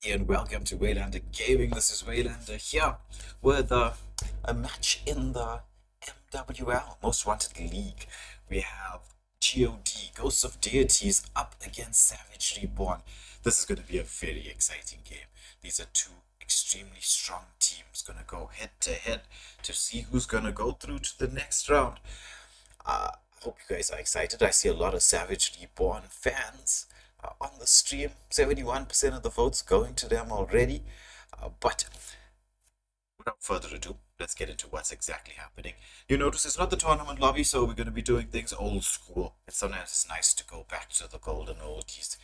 And welcome to Waylander Gaming. This is Waylander here with a match in the MWL Most Wanted League. We have GOD, Ghosts of Deities, up against Savage Reborn. This is going to be a very exciting game. These are two extremely strong teams going to go head to head to see who's going to go through to the next round. I hope you guys are excited. I see a lot of Savage Reborn fans on the stream. 71% of the votes going to them already. But without further ado, let's get into what's exactly happening. You notice it's not the tournament lobby, so we're going to be doing things old school. And sometimes it's nice to go back to the golden oldies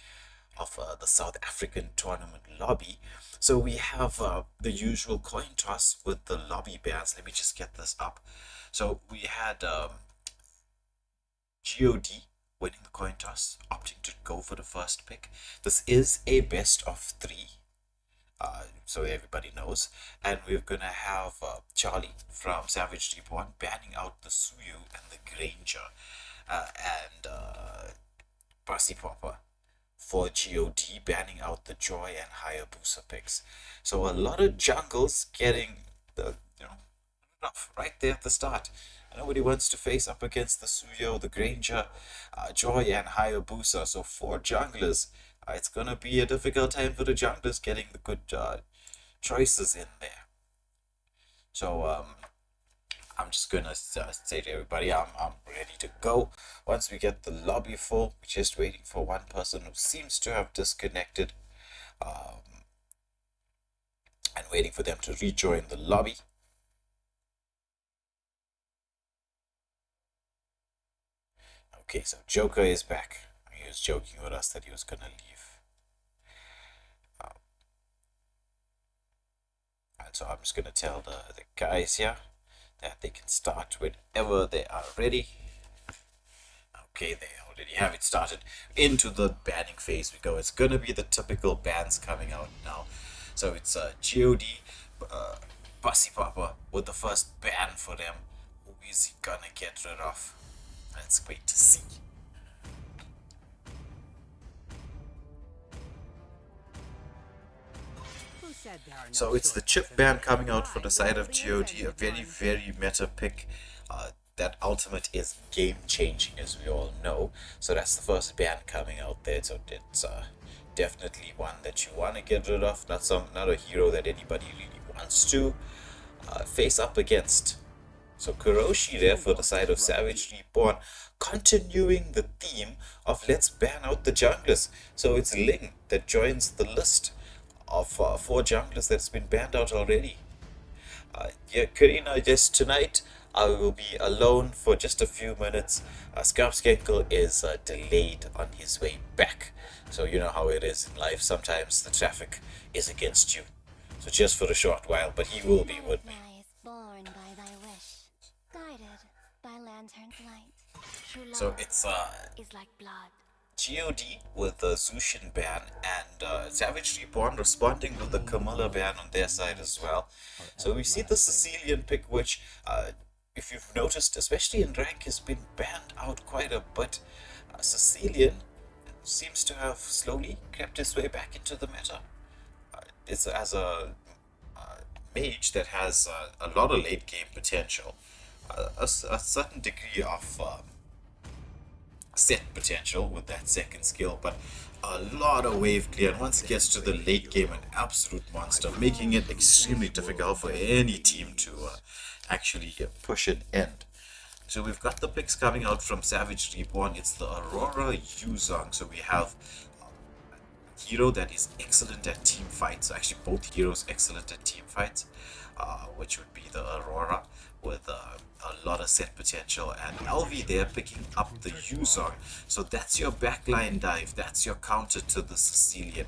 of the South African tournament lobby. So we have the usual coin toss with the lobby bands. Let me just get this up. So we had GOD winning the coin toss, opting to go for the first pick. This is a best of three, so everybody knows. And we're gonna have Charlie from Savage Reborn banning out the Suyu and the Granger, and Bussy Popper for GOD banning out the Joy and Hayabusa picks. So a lot of jungles getting the enough right there at the start. Nobody wants to face up against the Suyo, the Granger, Joy, and Hayabusa. So four junglers. It's gonna be a difficult time for the junglers getting the good choices in there. So I'm just gonna say to everybody, I'm ready to go. Once we get the lobby full, we're just waiting for one person who seems to have disconnected, and waiting for them to rejoin the lobby. Okay, so Joker is back. He was joking with us that he was gonna leave. And so I'm just gonna tell the guys here that they can start whenever they are ready. Okay, they already have it started. Into the banning phase we go. It's gonna be the typical bans coming out now. So it's GOD, Bussy Papa with the first ban for them. Who is he gonna get rid of? Let's wait to see. So it's the chip ban coming out for the side of GOD, a very, very meta pick. That ultimate is game changing, as we all know. So that's the first ban coming out there. So it's definitely one that you want to get rid of. Not a hero that anybody really wants to face up against. So Kuroshi there for the side of Savage Reborn, continuing the theme of let's ban out the junglers. So it's Ling that joins the list of four junglers that's been banned out already. Yeah, Karina, just tonight I will be alone for just a few minutes. Skarpskenkel is delayed on his way back. So you know how it is in life. Sometimes the traffic is against you. So just for a short while, but he will be with me. So it's GOD with the Zushin ban and Savage Reborn responding with the Camilla ban on their side as well. So we see the Sicilian pick, which, if you've noticed, especially in rank, has been banned out quite a bit. Sicilian seems to have slowly crept his way back into the meta. It's as a mage that has a lot of late game potential, a certain degree of set potential with that second skill, but a lot of wave clear. And once it gets to the late game, an absolute monster, making it extremely difficult for any team to actually push an end. So we've got the picks coming out from Savage Reborn. It's the Aurora Yuzong. So we have a hero that is excellent at team fights. Actually, both heroes excellent at team fights, which would be the Aurora with a lot of set potential, and LV there picking up the Yuzong. So that's your backline dive, that's your counter to the Sicilian.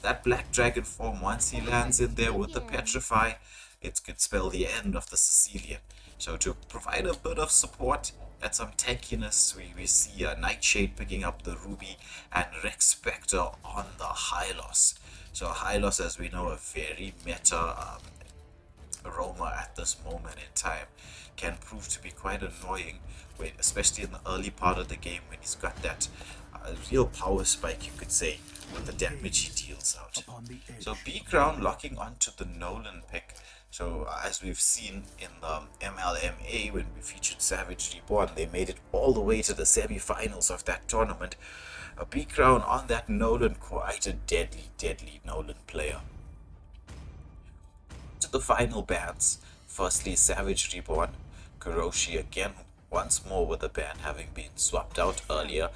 That Black Dragon form, once he lands in there with the Petrify, it could spell the end of the Sicilian. So to provide a bit of support and some tankiness, we see a Nightshade picking up the Ruby and Rex Spectre on the Hylos. So Hylos, as we know, a very meta aroma at this moment in time, can prove to be quite annoying, especially in the early part of the game when he's got that a real power spike, you could say, with the damage he deals out. So B Crown locking onto the Nolan pick. So as we've seen in the MLMA when we featured Savage Reborn, they made it all the way to the semi-finals of that tournament. A B Crown on that Nolan, quite a deadly Nolan player. To the final bans. Firstly, Savage Reborn, Kuroshi again once more with the ban having been swapped out earlier,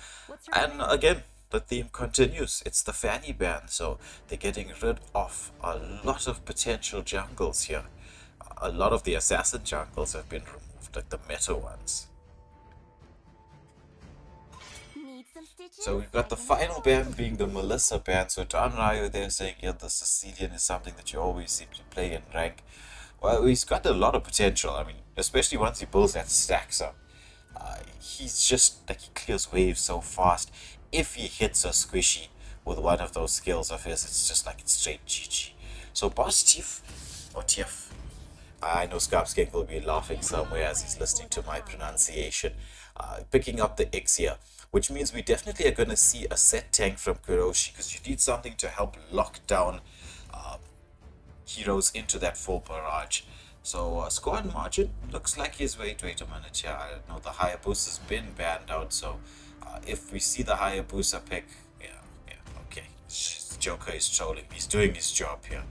and again the theme continues. It's the Fanny ban, so they're getting rid of a lot of potential jungles here. A lot of the assassin jungles have been removed, like the meta ones. So we've got the final ban being the Melissa ban. So Don Ryo there saying, yeah, the Sicilian is something that you always seem to play in rank. Well, he's got a lot of potential. I mean, especially once he builds that stacks up. He's just like, he clears waves so fast. If he hits a squishy with one of those skills of his, it's just like it's straight GG. So Boss Tiff, or Tiff, I know Scarpskank will be laughing somewhere as he's listening to my pronunciation. Picking up the X here, which means we definitely are going to see a set tank from Kuroshi, because you need something to help lock down heroes into that full barrage. So squad margin looks like his wait a minute here. I don't know, the Hayabusa's been banned out, so if we see the Hayabusa pick, yeah, okay. Joker is trolling. He's doing his job here.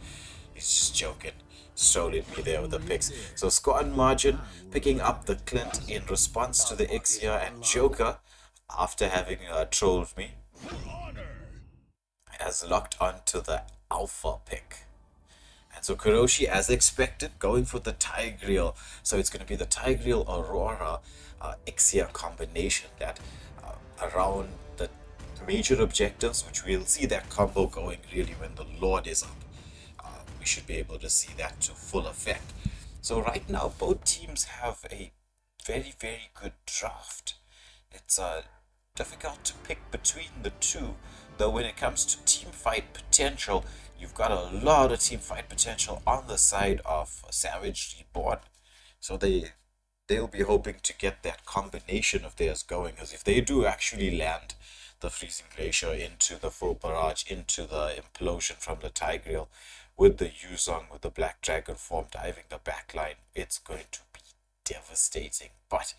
He's just joking. Trolling me there with the picks. So squad margin picking up the Clint in response to the X here, and Joker, after having trolled me, has locked onto the Alpha pick. And so Kuroshi, as expected, going for the Tigreal. So it's going to be the Tigreal Aurora Ixia combination that around the major objectives, which we'll see that combo going really when the Lord is up. We should be able to see that to full effect. So right now, both teams have a very good draft. It's difficult to pick between the two, though when it comes to team fight potential, you've got a lot of team fight potential on the side of Savage Reborn. So they'll be hoping to get that combination of theirs going, as if they do actually land the Freezing Glacier into the full barrage, into the implosion from the Tigreal, with the Yuzong, with the Black Dragon form diving the backline, it's going to be devastating. But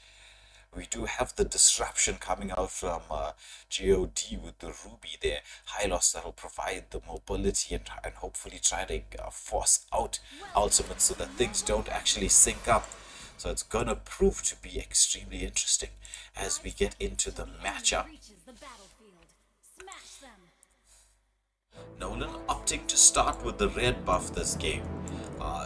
we do have the disruption coming out from GOD with the Ruby there. Hylos that'll provide the mobility and hopefully try to force out ultimates so that things don't actually sync up. So it's gonna prove to be extremely interesting as we get into the matchup. Nolan opting to start with the red buff this game.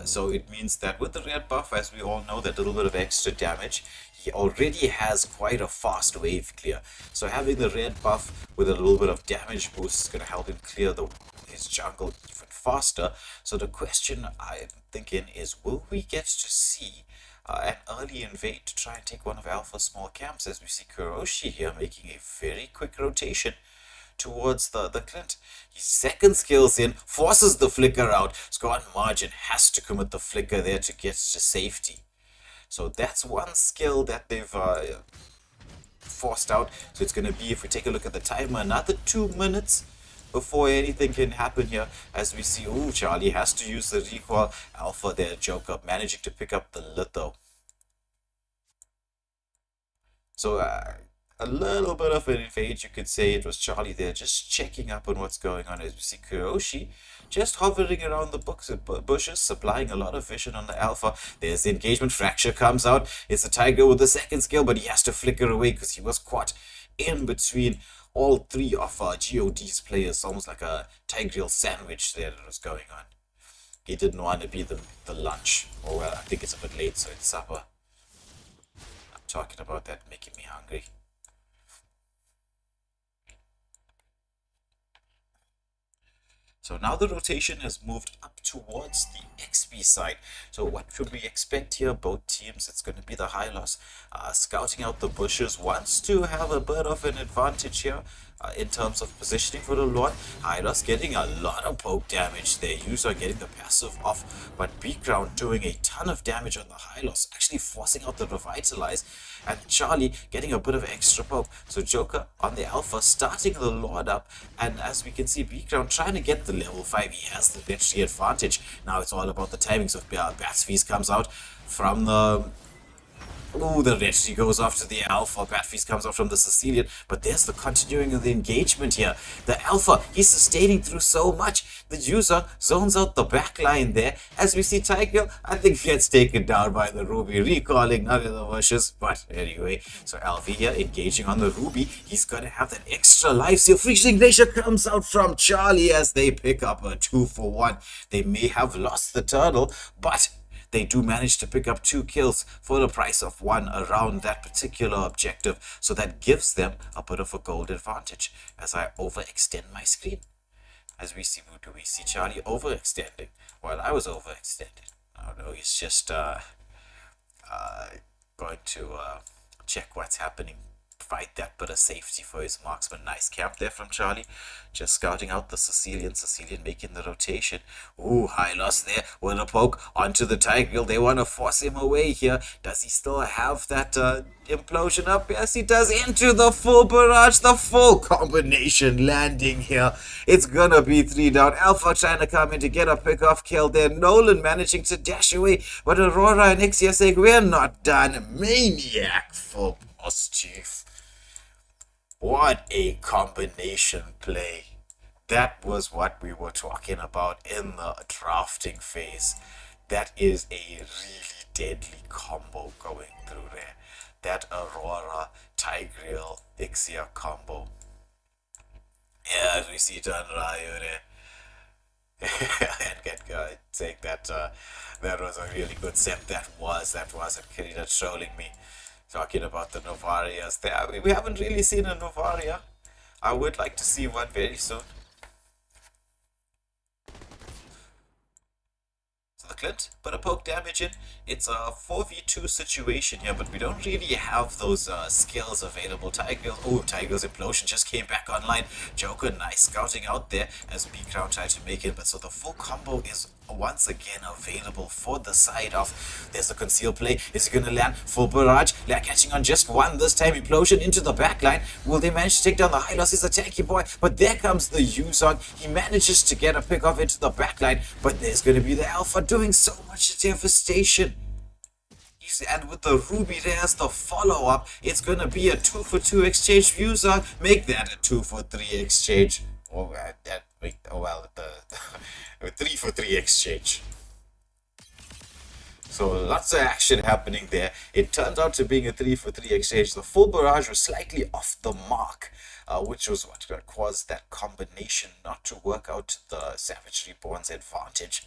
So it means that with the red buff, as we all know, that little bit of extra damage, he already has quite a fast wave clear. So having the red buff with a little bit of damage boost is going to help him clear his jungle even faster. So the question I'm thinking is, will we get to see an early invade to try and take one of Alpha's small camps, as we see Kuroshi here making a very quick rotation towards the Clint. His second skill's in, forces the flicker out. Squad margin has to commit the flicker there to get to safety. So that's one skill that they've forced out. So it's going to be, if we take a look at the timer, another 2 minutes before anything can happen here, as we see, oh, Charlie has to use the recoil. Alpha there, Joker, managing to pick up the litho. So a little bit of an invade, you could say. It was Charlie there just checking up on what's going on, as we see Kuroshi just hovering around the bushes, supplying a lot of vision on the Alpha. There's the engagement. Fracture comes out. It's the Tiger with the second skill, but he has to flicker away because he was caught in between all three of GOD's players, almost like a Tigreal sandwich there that was going on. He didn't want to be the lunch. Oh well, I think it's a bit late, so it's supper. I'm talking about that making me hungry. So now the rotation has moved up towards the XP side. So what should we expect here? Both teams, it's going to be the Hylos scouting out the bushes, wants to have a bit of an advantage here. In terms of positioning for the Lord, Hylos getting a lot of poke damage there. User getting the passive off, but B-Ground doing a ton of damage on the Hylos, actually forcing out the Revitalize, and Charlie getting a bit of extra poke. So Joker on the Alpha starting the Lord up, and as we can see, B-Ground trying to get the level 5. He has the battery advantage. Now it's all about the timings of Bat's Feast comes out from the... Ooh, the Reggie goes after the Alpha. Batfeast comes out from the Sicilian, but there's the continuing of the engagement here. The Alpha, he's sustaining through so much. The user zones out the back line there. As we see Tiger, I think gets taken down by the Ruby, recalling none of the wishes. But anyway, so Alfie here engaging on the Ruby. He's gonna have that extra life seal. Freezing Glacier comes out from Charlie as they pick up a 2-for-1. They may have lost the turtle, but they do manage to pick up 2 kills for the price of 1 around that particular objective. So that gives them a bit of a gold advantage. As I overextend my screen, as we see, do we see Charlie overextending? Well, I was overextended. Oh no, he's just going to check what's happening. Provide that bit of safety for his marksman. Nice camp there from Charlie. Just scouting out the Sicilian. Sicilian making the rotation. Ooh, high loss there with a poke onto the Tiger. They want to force him away here. Does he still have that implosion up? Yes, he does. Into the full barrage. The full combination landing here. It's gonna be 3 down. Alpha trying to come in to get a pick-off kill there. Nolan managing to dash away. But Aurora and Ixia saying, we're not done. Maniac for Boss Chief. What a combination play. That was what we were talking about in the drafting phase. That is a really deadly combo going through there. That Aurora, Tigreal, Ixia combo. Yeah, as we see Tan Ryu there. And saying that that was a really good set. That was. And Kirita trolling me. Talking about the Novarias there. We haven't really seen a Novaria. I would like to see one very soon. So the Clint put a poke damage in. It's a 4v2 situation here, but we don't really have those skills available. Tiger's Implosion just came back online. Joker, nice scouting out there as B-Crown tried to make it, but so the full combo is once again available for the side of. There's a conceal play. Is he gonna land? Full barrage. They're catching on just one this time. Implosion into the backline. Will they manage to take down the Hylos? He's a tanky boy, but there comes the Yuzong. He manages to get a pick off into the backline, but there's gonna be the Alpha doing so much devastation. And with the Ruby, there's the follow-up. It's gonna be a 2-for-2 exchange. Yuzong, make that a 2-for-3 exchange. A 3-for-3 exchange. So lots of action happening there. It turns out to being a 3-for-3 exchange. The full barrage was slightly off the mark, which was what caused that combination not to work out to the Savage Reborn's advantage.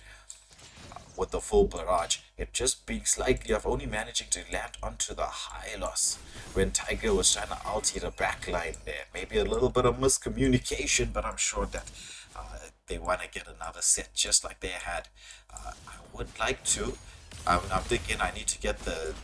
With the full barrage, it just being slightly off, only managing to land onto the Hylos when Tiger was trying to ulti the backline there. Maybe a little bit of miscommunication, but I'm sure that they want to get another set just like they had. I would like to. I'm thinking I need to get the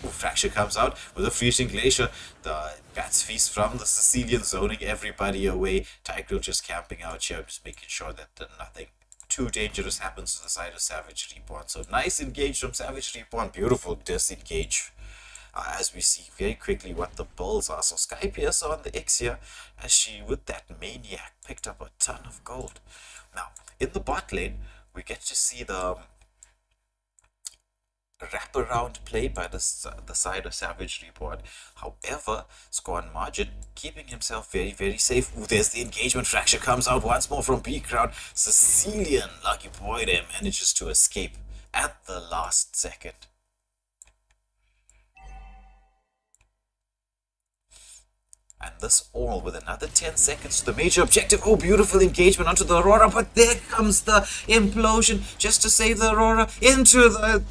Fracture comes out with a Freezing Glacier. The Bat's Feast from the Sicilian zoning everybody away. Tiger just camping out here, just making sure that nothing too dangerous happens to the side of Savage Reborn. So nice engage from Savage Reborn. Beautiful disengage. As we see very quickly what the builds are. So Skypiercer on the Ixia, as she, with that Maniac, picked up a ton of gold. Now, in the bot lane, we get to see the wraparound play by the side of Savage Reborn. However, Scorn Margin keeping himself very, very safe. Ooh, there's the engagement. Fracture comes out once more from B-Crowd. Sicilian, lucky boy there, manages to escape at the last second. And this all with another 10 seconds to the major objective. Oh, beautiful engagement onto the Aurora, but there comes the implosion just to save the Aurora into the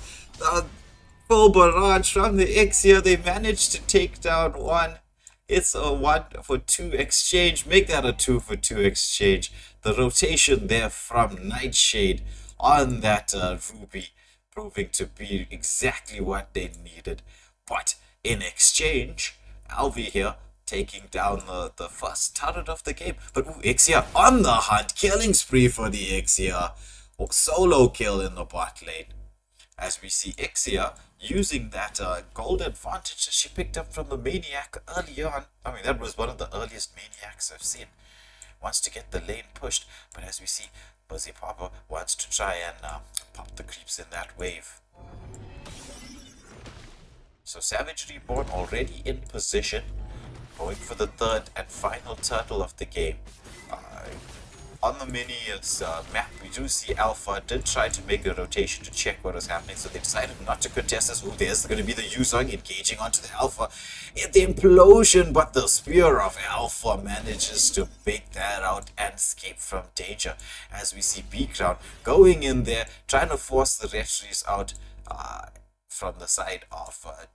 full barrage from the Ixia. They managed to take down one. It's a 1-for-2 exchange. Make that a 2-for-2 exchange. The rotation there from Nightshade on that Ruby, proving to be exactly what they needed. But in exchange, Alvi here taking down the first turret of the game. But Ixia on the hunt, killing spree for the Ixia. Solo kill in the bot lane. As we see Ixia using that gold advantage that she picked up from the Maniac early on. I mean, that was one of the earliest Maniacs I've seen. Wants to get the lane pushed, but as we see, Buzzy Papa wants to try and pop the creeps in that wave. So Savage Reborn already in position, going for the third and final turtle of the game. On the mini map, we do see Alpha did try to make a rotation to check what was happening, so they decided not to contest this. Oh, there's going to be the Yuzong engaging onto the Alpha in the implosion, but the Spear of Alpha manages to bake that out and escape from danger. As we see B-Crown going in there, trying to force the referees out from the side of God.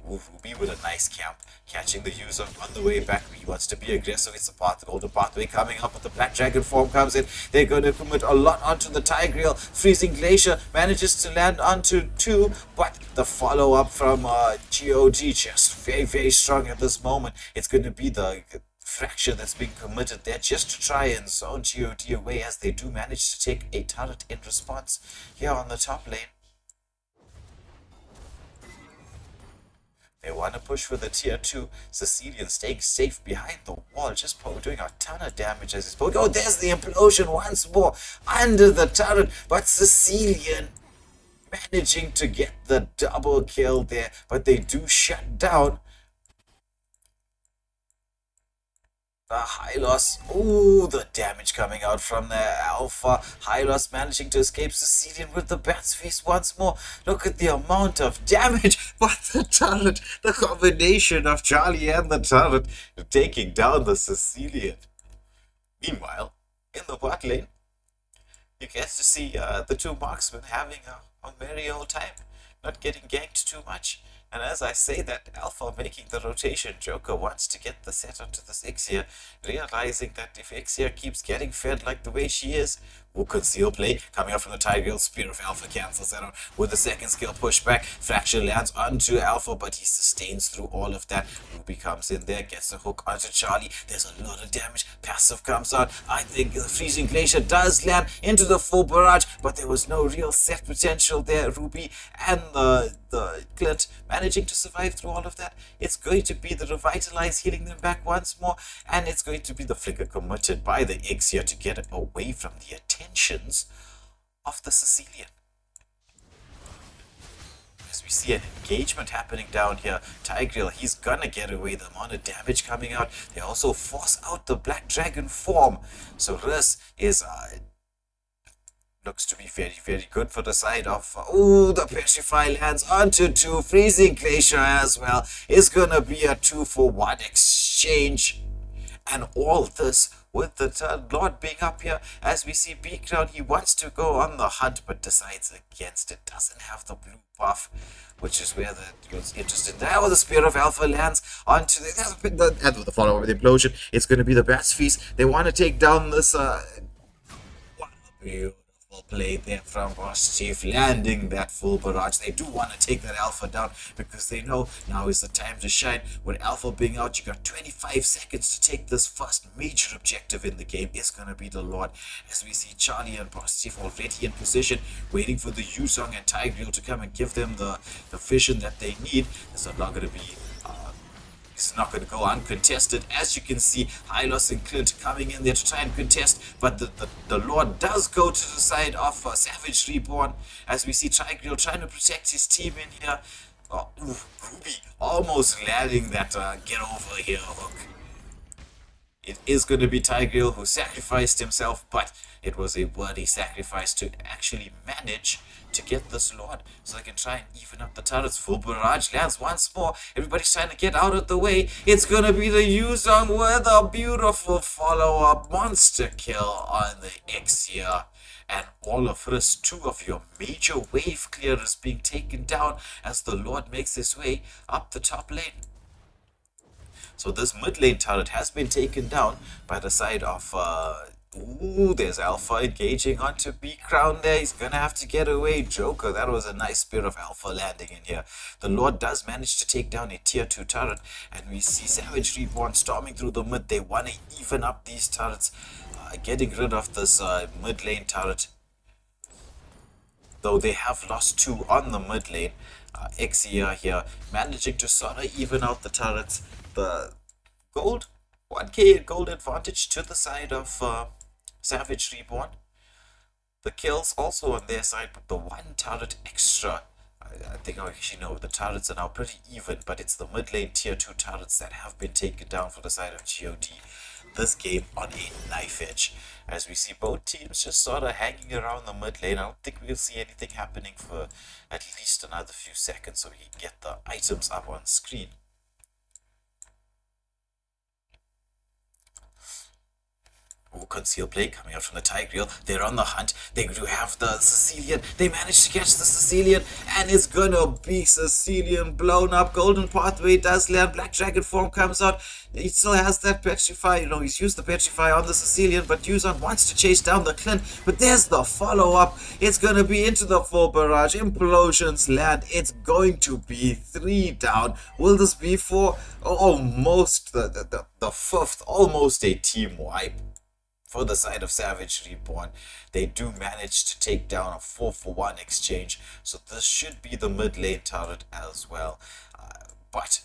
Ruby with a nice camp, catching the user on the way back. He wants to be aggressive. It's the golden pathway coming up, but the Black Dragon form comes in. They're going to commit a lot onto the Tigreal. Freezing Glacier manages to land onto 2, but the follow-up from God just very, very strong at this moment. It's going to be the fracture that's being committed there just to try and zone God away, as they do manage to take a turret in response here on the top lane. They want to push for the tier 2. Sicilian staying safe behind the wall, just doing a ton of damage as he's poking. Oh, there's the implosion once more under the turret, but Sicilian managing to get the double kill there, but they do shut down the Hylos. Oh, the damage coming out from the Alpha. Hylos managing to escape Sicilian with the Bat's Feast once more. Look at the amount of damage, but the turret, the combination of Charlie and the turret taking down the Sicilian. Meanwhile, in the bot lane, you get to see the two marksmen having a merry old time, not getting ganked too much. And as I say that, Alpha making the rotation, Joker wants to get the set onto this Ixia, realizing that if Ixia keeps getting fed like the way she is, conceal play coming up from the Tigreal. Spear of Alpha cancels that out with the second skill pushback. Fracture lands onto Alpha, but he sustains through all of that. Ruby comes in there, gets a hook onto Charlie. There's a lot of damage. Passive comes out. I think the Freezing Glacier does land into the full barrage, but there was no real set potential there. Ruby and the Clint managing to survive through all of that. It's going to be the Revitalize healing them back once more, and it's going to be the flicker committed by the Ixia to get it away from the attentions of the Sicilian. As we see an engagement happening down here, Tigreal, he's gonna get away. The amount of damage coming out. They also force out the Black Dragon form. So this is looks to be very, very good for the side of... the Petrify lands onto 2. Freezing Glacier as well. It's gonna be a 2-for-1 exchange. And all this with the Lord being up here. As we see B-Crown, he wants to go on the hunt, but decides against it. Doesn't have the blue buff, which is where the interesting. Now the Spear of Alpha lands onto the and with the follow-up with the implosion. It's going to be the Bat's Feast. They want to take down this... what a beautiful play there from Boss Chief, landing that full barrage. They do want to take that Alpha down because they know now is the time to shine. With Alpha being out, you got 25 seconds to take this first major objective in the game. It's going to be the Lord. As we see Charlie and Boss Chief already in position, waiting for the Yuzong and Tigreal to come and give them the vision that they need. There's not going to be... It's not going to go uncontested. As you can see, Hylos and Clint coming in there to try and contest, but the Lord does go to the side of Savage Reborn, as we see Tigreal trying to protect his team in here. Ruby almost landing that get over here hook. It is going to be Tigreal who sacrificed himself, but it was a worthy sacrifice to actually manage to get this Lord, so they can try and even up the turrets. Full barrage lands once more. Everybody's trying to get out of the way. It's gonna be the Yuzong with a beautiful follow-up monster kill on the Ixia. And all of this, 2 of your major wave clearers being taken down as the Lord makes his way up the top lane. So this mid lane turret has been taken down by the side of Ooh, there's Alpha engaging onto B Crown there. He's gonna have to get away. Joker, that was a nice Spear of Alpha landing in here. The Lord does manage to take down a tier 2 turret, and we see Savage Reborn storming through the mid. They want to even up these turrets, getting rid of this mid lane turret. Though they have lost 2 on the mid lane. Xia here managing to sort of even out the turrets. The gold 1k gold advantage to the side of Savage Reborn. The kills also on their side, but the 1 turret extra. I think I actually know the turrets are now pretty even, but it's the mid lane tier 2 turrets that have been taken down for the side of God. This game on a knife edge, as we see both teams just sort of hanging around the mid lane. I don't think we'll see anything happening for at least another few seconds, so we can get the items up on screen. Oh, conceal play coming out from the Tigreal. They're on the hunt. They do have the Sicilian. They managed to catch the Sicilian, and it's gonna be Sicilian blown up. Golden Pathway does land. Black Dragon form comes out. He still has that Petrify. You know, he's used the Petrify on the Sicilian, but Yuzon wants to chase down the Clint. But there's the follow-up. It's gonna be into the full barrage. Implosions land. It's going to be 3 down. Will this be 4? Almost the 5th. Almost a team wipe. For the side of Savage Reborn, they do manage to take down a 4-for-1 exchange, so this should be the mid lane turret as well. But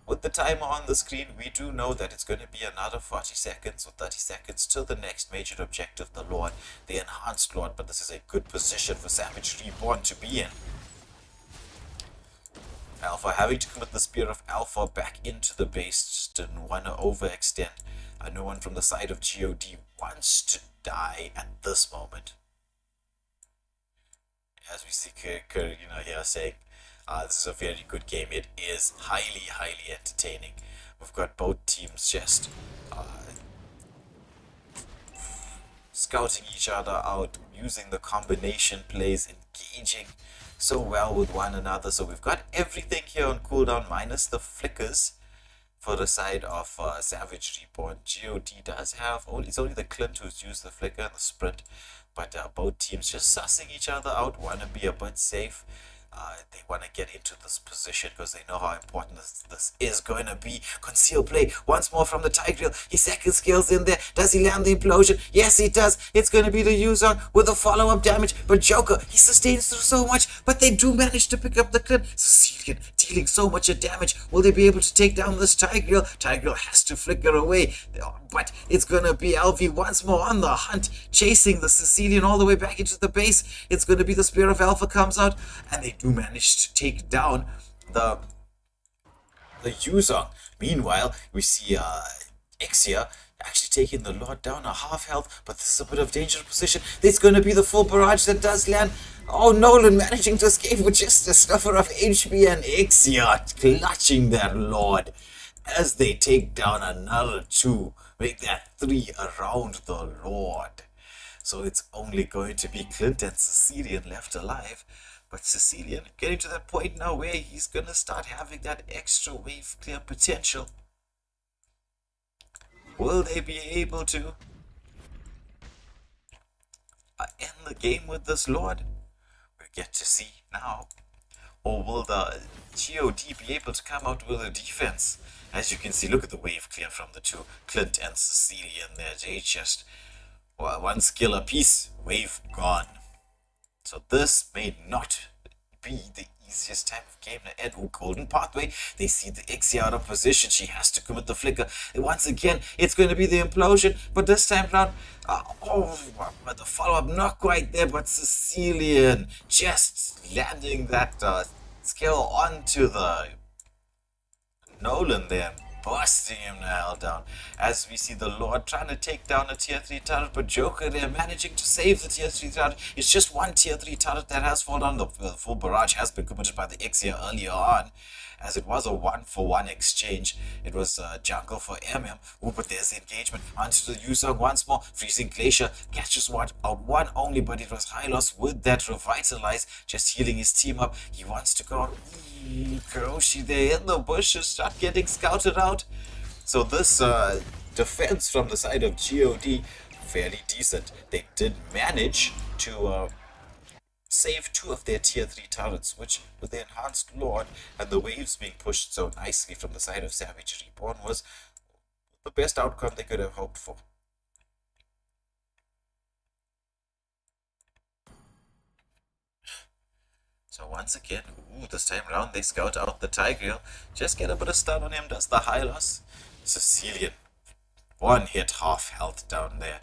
with the timer on the screen, we do know that it's going to be another 40 seconds or 30 seconds till the next major objective, the Lord, the Enhanced Lord, but this is a good position for Savage Reborn to be in. Alpha having to commit the Spear of Alpha back into the base, just didn't want to overextend. No one from the side of God wants to die at this moment. As we see Kerr, here saying, this is a very good game. It is highly, highly entertaining. We've got both teams just scouting each other out, using the combination plays, engaging so well with one another. So we've got everything here on cooldown minus the flickers. For the side of Savage Reborn, God does have it's only the Clint who's used the flicker and the sprint, but both teams just sussing each other out, want to be a bit safe. They want to get into this position because they know how important this is going to be. Conceal play once more from the Tigreal. His second skill's in there. Does he land the implosion? Yes, he does. It's going to be the Yuzon with the follow-up damage. But Joker, he sustains through so much, but they do manage to pick up the clip. Sicilian dealing so much damage. Will they be able to take down this Tigreal? Tigreal has to flicker away, but it's going to be LV once more on the hunt, chasing the Sicilian all the way back into the base. It's going to be the Spear of Alpha comes out, and they do manage to take down the Yuzong. Meanwhile, we see Xia actually taking the Lord down a half health, but this is a bit of dangerous position. It's going to be the full barrage that does land. Oh, Nolan managing to escape with just a snuffer of HP, and Xia clutching their Lord as they take down another 2, make that 3 around the Lord. So it's only going to be Clint and Sicilian left alive. But Sicilian getting to that point now where he's going to start having that extra wave clear potential. Will they be able to end the game with this Lord? We'll get to see now. Or will the God be able to come out with a defense? As you can see, look at the wave clear from the 2. Clint and Sicilian there. They just, well, 1 skill apiece. Wave gone. So this may not be the easiest type of game to end. Oh, Golden Pathway. They see the Xia out of position. She has to commit the flicker. And once again, it's going to be the implosion. But this time around, but the follow-up not quite there. But Sicilian just landing that skill onto the Nolan there. Busting him the hell down, as we see the Lord trying to take down a tier 3 turret, but Joker there managing to save the tier 3 turret. It's just 1 tier 3 turret that has fallen. The full barrage has been committed by the Xia earlier on, as it was a 1-for-1 exchange. It was jungle for MM. Oh, but there's the engagement onto the Yuzong once more. Freezing Glacier catches one only, but it was high loss with that revitalize, just healing his team up. He wants to go out. Kuroshi there in the bushes, start getting scouted out. So this defense from the side of God fairly decent. They did manage to save two of their tier 3 turrets, which, with the enhanced Lord and the waves being pushed so nicely from the side of Savage Reborn, was the best outcome they could have hoped for. So once again, this time round they scout out the Tigreal. Just get a bit of stun on him, does the high loss. Sicilian, one hit, half health down there.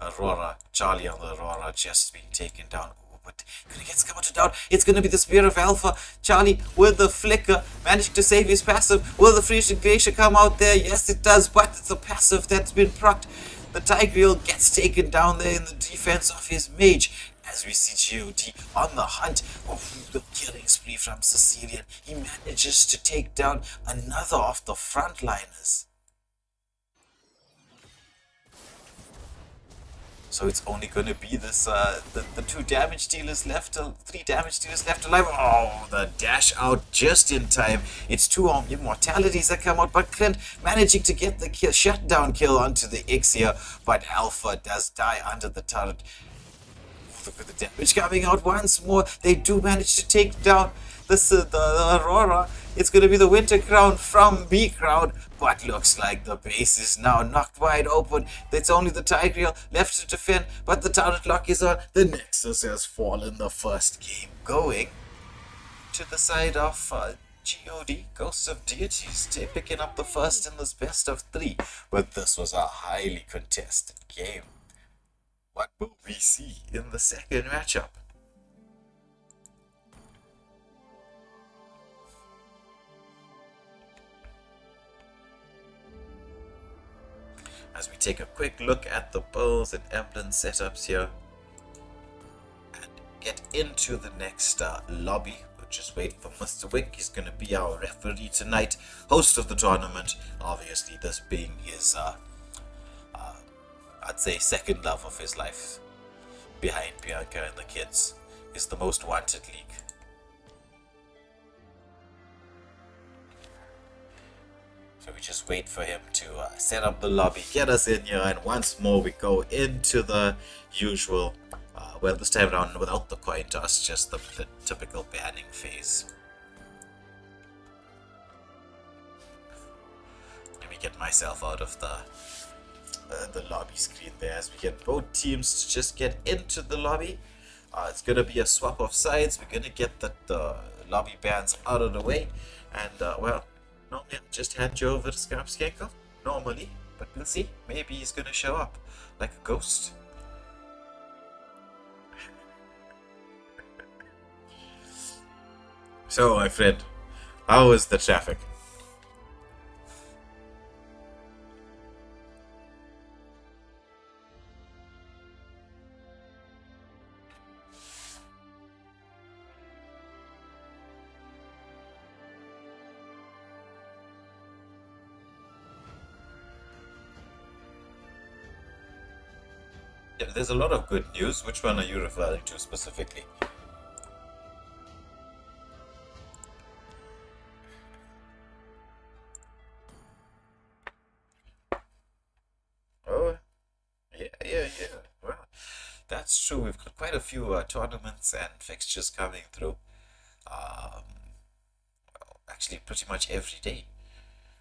Aurora, Charlie on the Aurora just being taken down. But gonna get scouted out. It's gonna be the Spear of Alpha. Charlie with the flicker, managing to save his passive. Will the Frisian Glacier come out there? Yes, it does, but it's a passive that's been procced. The Tigreal gets taken down there in the defense of his mage. As we see GOD on the hunt. The killing spree from Sicilian. He manages to take down another of the frontliners. So it's only going to be this, the 2 damage dealers left, 3 damage dealers left alive. Oh, the dash out just in time. It's 2 immortalities that come out, but Clint managing to get the kill, shutdown kill onto the X here. But Alpha does die under the turret. Look at the damage coming out once more. They do manage to take down the Aurora. It's going to be the Winter Crown from B Crown, but looks like the base is now knocked wide open. It's only the Tigreal left to defend, but the turret lock is on. The Nexus has fallen. The first game going to the side of GOD, Ghosts of Deities, picking up the first in this best of 3. But this was a highly contested game. What will we see in the second matchup? As we take a quick look at the bows and emblem setups here and get into the next lobby. We'll just wait for Mr. Wick. He's going to be our referee tonight, host of the tournament. Obviously, this being his I'd say second love of his life, behind Bianca and the kids, is the most wanted league. So we just wait for him to set up the lobby, get us in here, and once more we go into the usual, well, this time around without the coin toss, just the typical banning phase. Let me get myself out of the lobby screen there as we get both teams to just get into the lobby. It's gonna be a swap of sides. We're gonna get the lobby bans out of the way, and well, normally I'll just hand you over to Skarpskenko normally, but we'll see. Maybe he's gonna show up like a ghost. So, my friend, how is the traffic? Yeah, there's a lot of good news. Which one are you referring to specifically? Oh, yeah. Well, that's true. We've got quite a few tournaments and fixtures coming through. Um, actually, pretty much every day.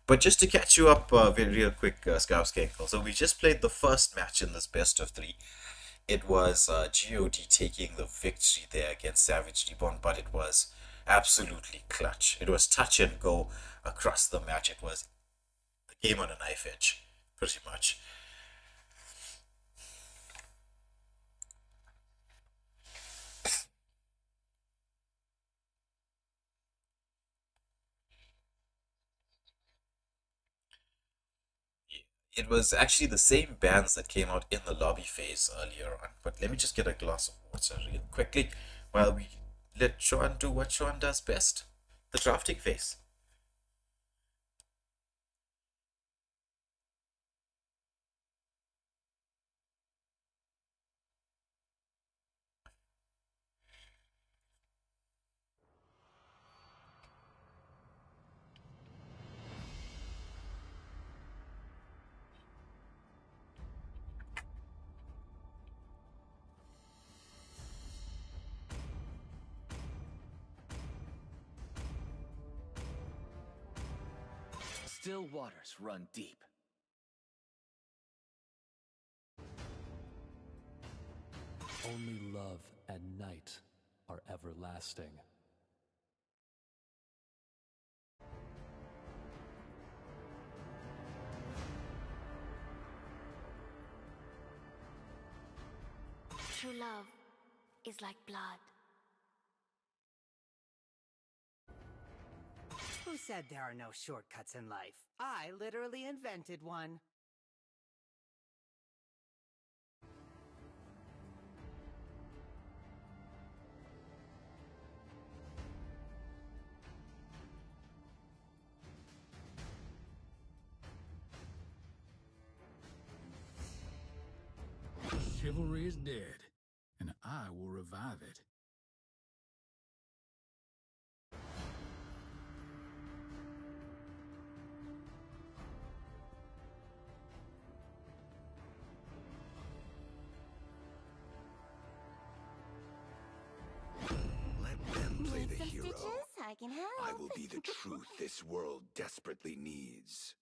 But just to catch you up very real quick, Skarpskenko. So we just played the first match in this best of 3. It was GOD taking the victory there against Savage Reborn, but it was absolutely clutch. It was touch and go across the match. It was a game on a knife edge, pretty much. It was actually the same bands that came out in the lobby phase earlier on. But let me just get a glass of water real quickly while we let Sean do what Sean does best, the drafting phase. still waters run deep. Only love and night are everlasting. True love is like blood. Who said there are no shortcuts in life? I literally invented one. Chivalry is dead, and I will revive it. Let them play Need the some hero. stitches? I can help. I will be the truth this world desperately needs.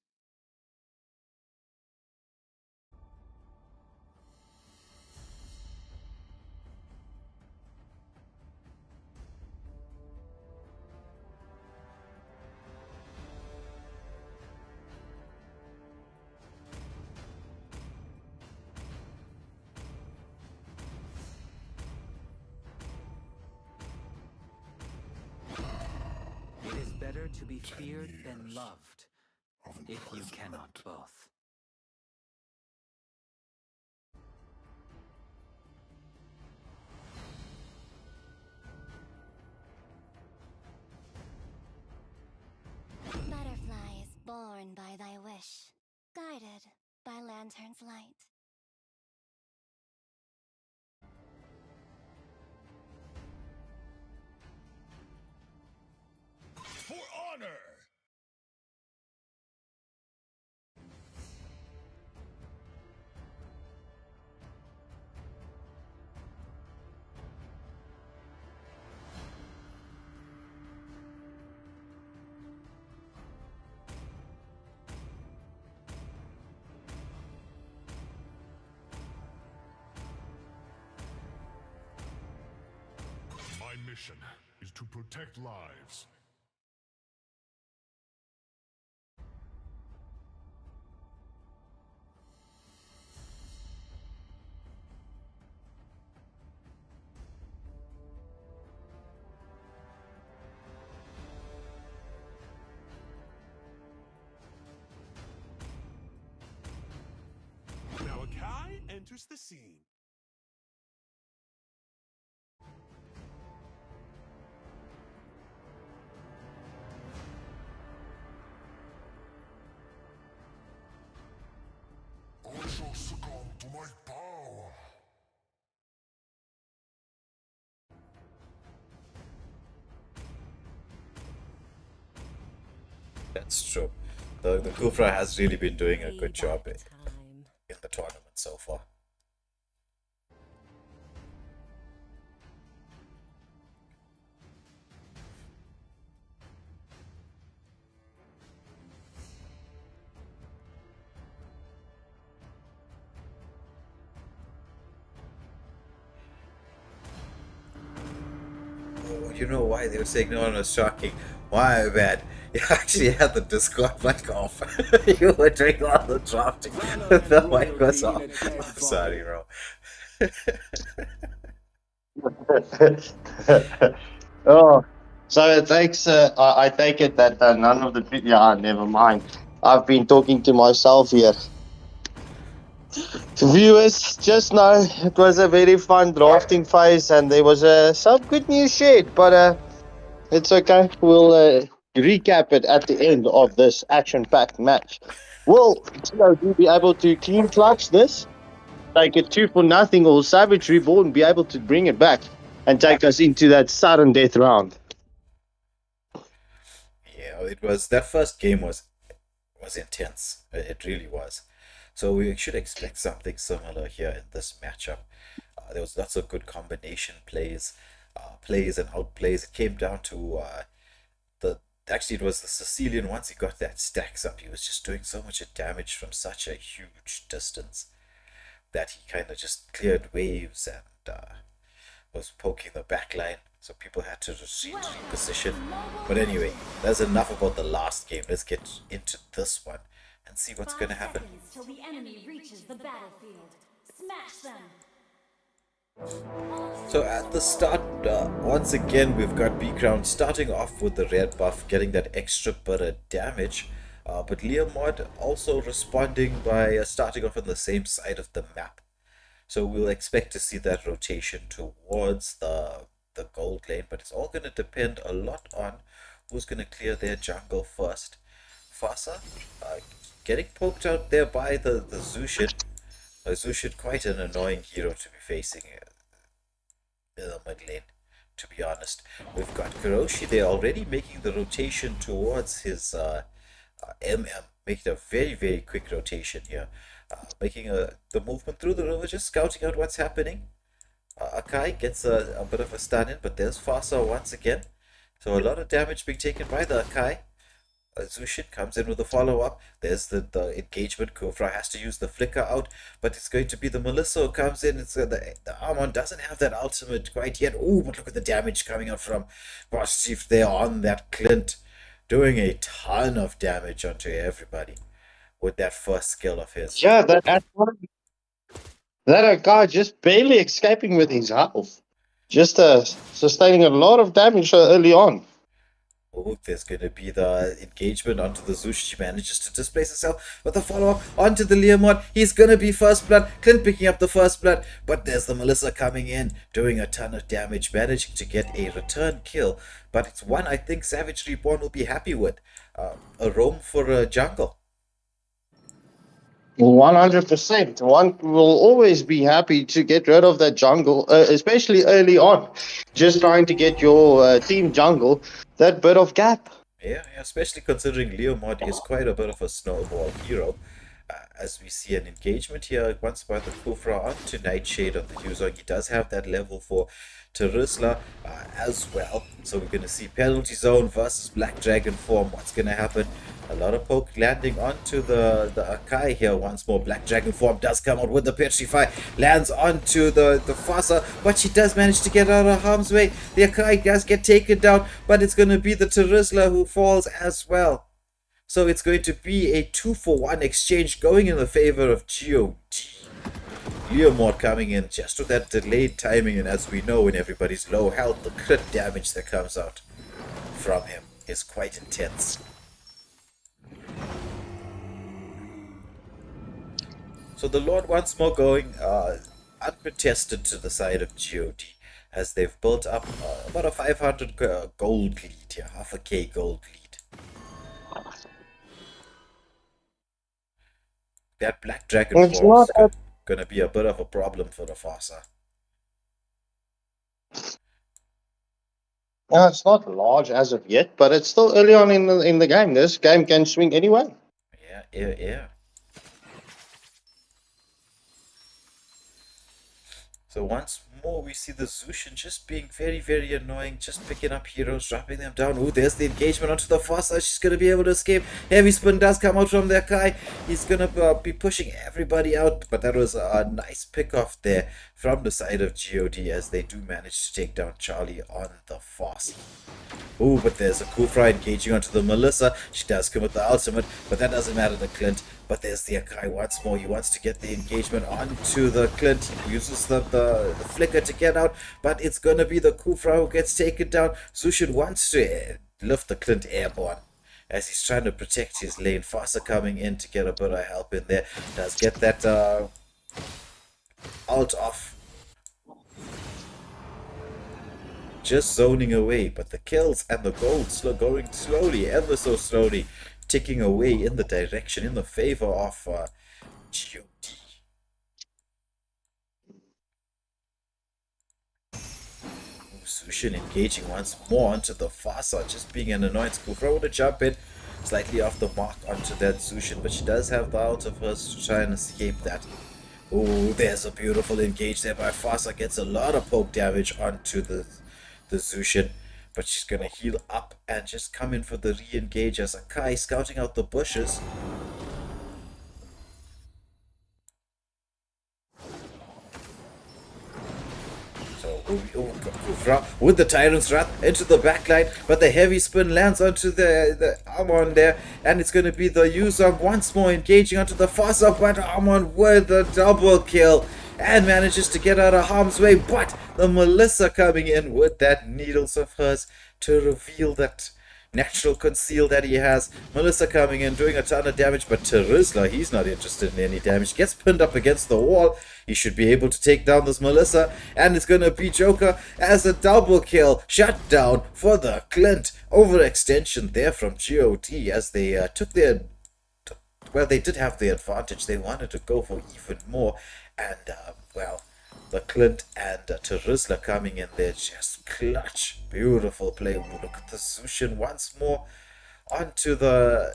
It is better to be feared than years loved, of if you imprisonment. cannot both. Butterfly is born by thy wish, guided by lantern's light. For honor! My mission is to protect lives. Now Akai enters the scene. I shall succumb to my power. That's true. The Kufra has really been doing a good job in the tournament so far. Oh, you know why they were saying no one was shocking? Why, man? You actually had the Discord mic off. You were doing all the drafting. The mic was off. I'm sorry, bro. Oh, so it takes. I take it that none of the. Yeah, never mind. I've been talking to myself here. Viewers, just know it was a very fun drafting phase, and there was some good news shared. But it's okay. We'll recap it at the end of this action-packed match. Will you be able to clean clutch this? Take it 2-0, or Savage Reborn be able to bring it back and take us into that sudden death round? Yeah, it was that first game was intense. It really was. So we should expect something similar here in this matchup. There was lots of good combination plays, plays and outplays. It came down to the Actually, it was the Sicilian. Once he got that stacks up, he was just doing so much damage from such a huge distance that he kind of just cleared waves and was poking the back line. So people had to retreat in position. But anyway, that's enough about the last game. Let's get into this one and see what's going to happen. Till the enemy reaches the battlefield. Smash them. So at the start, once again, we've got B-Crown starting off with the red buff, getting that extra bit of damage. But Leomod also responding by starting off on the same side of the map. So we'll expect to see that rotation towards the gold lane, but it's all going to depend a lot on who's going to clear their jungle first. Fasa getting poked out there by the Zushin. Zushin, quite an annoying hero to be facing in the mid lane, to be honest. We've got Kuroshi there already making the rotation towards his MM, making a very, very quick rotation here. Making the movement through the river, just scouting out what's happening. Akai gets a bit of a stun in, but there's Fasa once again. So a lot of damage being taken by the Akai. Zushin comes in with a follow-up. There's the engagement. Kufra has to use the flicker out, but it's going to be the Melissa who comes in. It's the Armon doesn't have that ultimate quite yet. Oh, but look at the damage coming out from Boss Chief there on that Clint, doing a ton of damage onto everybody with that first skill of his. Yeah, that guy just barely escaping with his health. Just sustaining a lot of damage early on. Oh, there's going to be the engagement onto the Zush. She manages to displace herself with a follow-up onto the Leomod. He's going to be first blood. Clint picking up the first blood. But there's the Melissa coming in, doing a ton of damage, managing to get a return kill. But it's one I think Savage Reborn will be happy with. A roam for a jungle. 100%. One will always be happy to get rid of that jungle, especially early on. Just trying to get your team jungle that bit of gap. Yeah, especially considering Leomod is quite a bit of a snowball hero. As we see an engagement here once by the Kufra onto Nightshade on the Yuzong. He does have that level for Terizla as well. So we're going to see Penalty Zone versus Black Dragon form. What's going to happen? A lot of poke landing onto the Akai here once more. Black Dragon form does come out with the Petrify. Lands onto the Fasa, but she does manage to get out of harm's way. The Akai does get taken down, but it's going to be the Terizla who falls as well. So it's going to be a 2-for-1 exchange going in the favor of GOD. Leomord coming in just with that delayed timing, and as we know, when everybody's low health, the crit damage that comes out from him is quite intense. So the Lord once more going uncontested to the side of GOD, as they've built up about a 500 gold lead here, half a K gold lead. That Black Dragon force is going to be a bit of a problem for the Fasa. No, it's not large as of yet, but it's still early on in the game. This game can swing anyway. Yeah. So once more, we see the Zushin just being very, very annoying, just picking up heroes, dropping them down. Oh, there's the engagement onto the Fasa. She's going to be able to escape. Heavy Spin does come out from their Kai. He's going to be pushing everybody out, but that was a nice pick off there from the side of GOD as they do manage to take down Charlie on the Fasa. Oh, but there's a Kufra engaging onto the Melissa. She does come with the ultimate, but that doesn't matter to Clint. But there's the Akai once more. He wants to get the engagement onto the Clint. He uses the flicker to get out, but it's going to be the Kufra who gets taken down. Zushin wants to lift the Clint airborne as he's trying to protect his lane. Fasa coming in to get a bit of help in there. Does get that ult off. Just zoning away, but the kills and the gold going slowly, ever so slowly, ticking away in the direction, in the favor of GOD. Zushin engaging once more onto the Fasa, just being an annoyance. Kufra with a jump in, slightly off the mark onto that Zushin, but she does have the ult of hers to try and escape that. Oh, there's a beautiful engage there by Fasa, gets a lot of poke damage onto the Zushin, but she's gonna heal up and just come in for the re-engage as Akai scouting out the bushes. So with the Tyrant's Wrath into the backline, but the heavy spin lands onto the Amon there, and it's going to be the Yuzong once more engaging onto the Fossa, but Amon with a double kill and manages to get out of harm's way, but the Melissa coming in with that needles of hers to reveal that natural conceal that he has. Melissa coming in, doing a ton of damage, but Terizla, he's not interested in any damage. Gets pinned up against the wall. He should be able to take down this Melissa, and it's gonna be Joker as a double kill. Shut down for the Clint. Overextension there from GOT as they took their... Well, they did have the advantage. They wanted to go for even more, and, well... The Clint and Terizla coming in there, just clutch. Beautiful play. Ooh, look at the Zushin once more onto the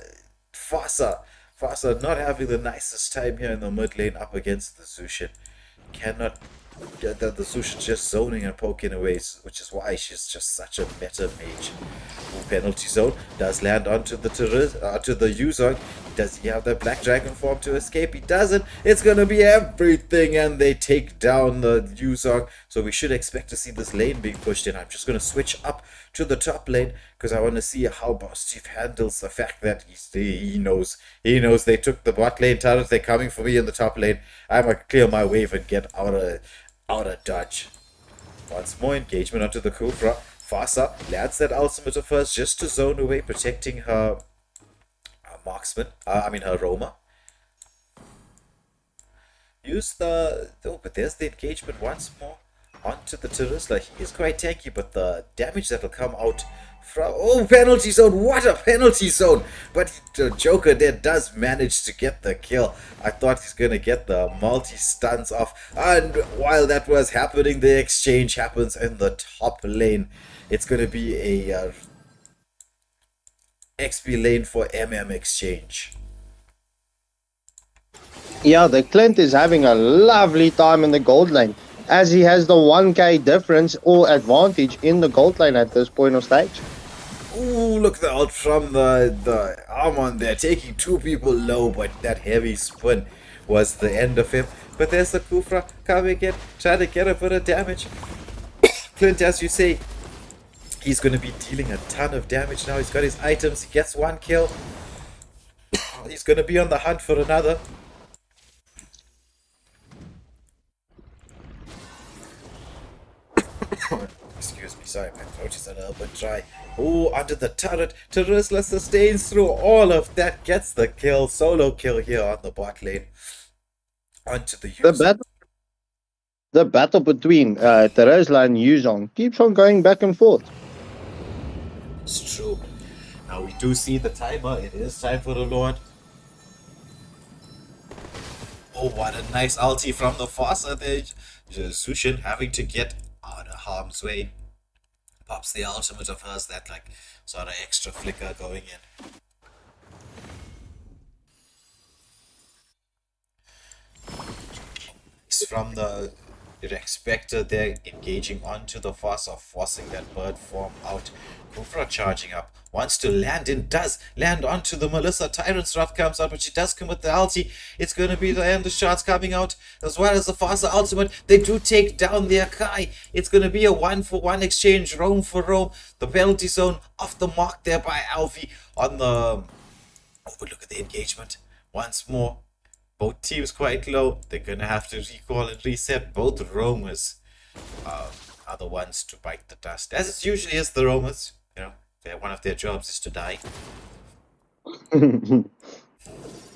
Fossa. Fossa not having the nicest time here in the mid lane up against the Zushin. Cannot get the Zushin just zoning and poking away, which is why she's just such a better mage. Ooh, penalty zone does land onto the Yuzong. Does he have that Black Dragon form to escape? He doesn't. It's going to be everything, and they take down the Yuzong. So we should expect to see this lane being pushed in. I'm just going to switch up to the top lane because I want to see how Boss Chief handles the fact that he knows they took the bot lane turret. They're coming for me in the top lane. I'm going to clear my wave and get out of dodge. Once more engagement onto the Kufra. Fossa lands that ultimate of hers just to zone away, protecting her marksman, her Roma. Use but there's the engagement once more onto the Terizla. He is quite tanky, but the damage that will come out from... penalty zone! What a penalty zone! But the Joker there does manage to get the kill. I thought he's gonna get the multi-stuns off, and while that was happening, the exchange happens in the top lane. It's gonna be a XP lane for MM exchange. Yeah, the Clint is having a lovely time in the gold lane, as he has the 1k difference or advantage in the gold lane at this point of stage. Ooh, look at the ult from the Armon there, taking two people low, but that heavy spin was the end of him. But there's the Kufra coming in, trying to get a bit of damage. Clint, as you say, he's going to be dealing a ton of damage now. He's got his items. He gets one kill. He's going to be on the hunt for another. Excuse me, sorry, my throat is a little bit dry. Oh, under the turret. Terizla sustains through all of that. Gets the kill. Solo kill here on the bot lane. Onto the Yuzong. The battle between Terizla and Yuzong keeps on going back and forth. It's true. Now we do see the timer. It is time for the Lord. Oh, what a nice ulti from the Fossa there. Zushin having to get out of harm's way. Pops the ultimate of hers, that like sort of extra flicker going in. It's from the Rex Spectre there, engaging onto the Fossa, forcing that bird form out. Kufra charging up, wants to land and does land onto the Melissa. Tyrant's Wrath comes out, but she does come with the ulti. It's going to be the end of shots coming out, as well as the Fossa ultimate. They do take down the Akai. It's going to be a 1-for-1 exchange, roam for roam. The penalty zone off the mark there by Alfie on the... Oh, but look at the engagement. Once more. Both teams quite low. They're going to have to recall and reset. Both roamers are the ones to bite the dust. As it usually is the roamers. You know, one of their jobs is to die.